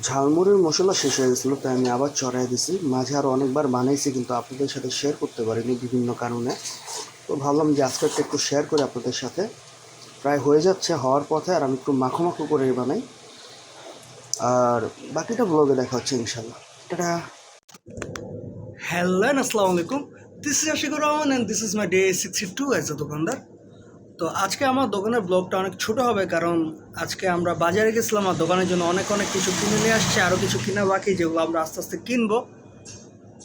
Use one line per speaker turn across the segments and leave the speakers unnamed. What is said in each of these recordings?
ঝালমুড়ির মশলা শেষ হয়ে গেছিলো, তাই আমি আবার চড়াই দিছি। মাঝে আরও অনেকবার বানাইছি, কিন্তু আপনাদের সাথে শেয়ার করতে পারিনি বিভিন্ন কারণে। তো ভাবলাম যে আজকে একটু শেয়ার করি আপনাদের সাথে। প্রায় হয়ে যাচ্ছে, হওয়ার পথে। আর আমি একটু মাখো মাখো করে বানাই, আর বাকিটা ব্লগে দেখা হচ্ছে ইনশাল্লাহ। টাটা।
হ্যালো আসসালামু আলাইকুম, this is Ashikur Rahman and this is my day 62 as a দোকানদার। তো আজকে আমার দোকানের ব্লগটা অনেক ছোট হবে, কারণ আজকে আমরা বাজারে গেছিলাম আর দোকানের জন্য অনেক কিছু কিনে নিয়ে আসছে, আরও কিছু কিনা বাকি, যেগুলো আমরা আস্তে আস্তে কিনবো।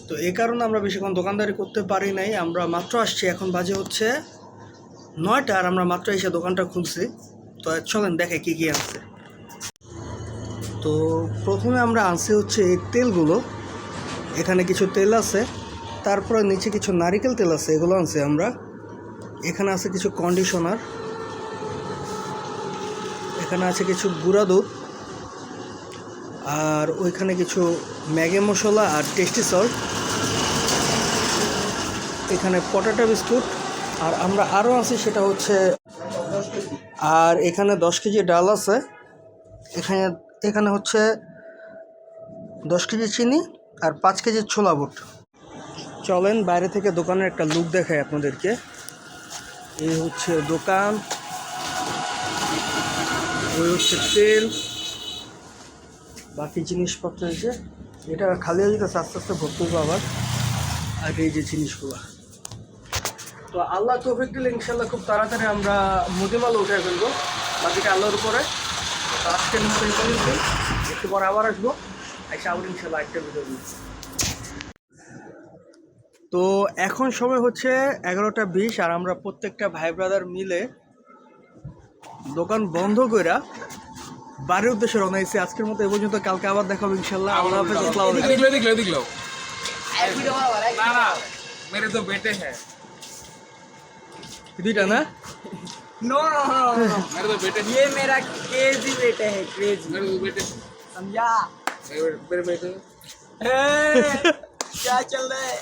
তো এই কারণে আমরা বেশিক্ষণ দোকানদারি করতে পারি নাই। আমরা মাত্র আসছি, এখন বাজে হচ্ছে 9টা, আর আমরা মাত্র এসে দোকানটা খুলছি। তো চলেন দেখে কী কী আনছে। তো প্রথমে আমরা আনছি হচ্ছে এই তেলগুলো। এখানে কিছু তেল আছে, তারপরে নিচে কিছু নারিকেল তেল আছে, এগুলো আনছি আমরা। এখানে আছে কিছু কন্ডিশনার, এখানে আছে কিছু গুঁড়া দুধ, আর ওইখানে কিছু ম্যাগি মশলা আর টেস্টি সল্ট। এখানে পটাটো বিস্কুট, আর আমরা আরও আছি সেটা হচ্ছে, আর এখানে 10 কেজি ডাল আছে। এখানে এখানে হচ্ছে 10 কেজি চিনি আর 5 কেজি ছোলা বুট। চলেন বাইরে থেকে দোকানের একটা লুক দেখাই আপনাদেরকে। এই হচ্ছে দোকান, ওই হচ্ছে তেল, বাকি জিনিসপত্র। এই যে এটা খালি হয়ে যেতেছে, আস্তে আস্তে ভর্তি করবো আবার। আর এই যে জিনিসগুলো, তো আল্লাহ তৌফিক দিলে ইনশাল্লাহ খুব তাড়াতাড়ি আমরা মুদিমালা উঠে ফেলবো, বাকিটা আল্লাহর উপরে। তো আজকের মতো একটু পরে আবার আসবো, এসে আবার ইনশাল্লাহ একটা ভিডিও দিই। তো এখন সময় হচ্ছে 11টা 20, আর আমরা প্রত্যেকটা ভাই ব্রাদার মিলে দোকান বন্ধ কইরা বাড়ির উদ্দেশ্যে রওনা হয়েছি। আজকের মতো এ পর্যন্ত, কালকে আবার দেখাবো ইনশাল্লাহ। আল্লাহ হাফেজ, আসসালামু আলাইকুম।
मेरे तो बेटे हैं।
দুইটা না?
नो नो नो नो,
मेरे तो बेटे
ये मेरा क्रेजी बेटे है, क्रेजी,
मेरे तो बेटे
समझा?
मेरे बेटे
ए, क्या चल रहा है?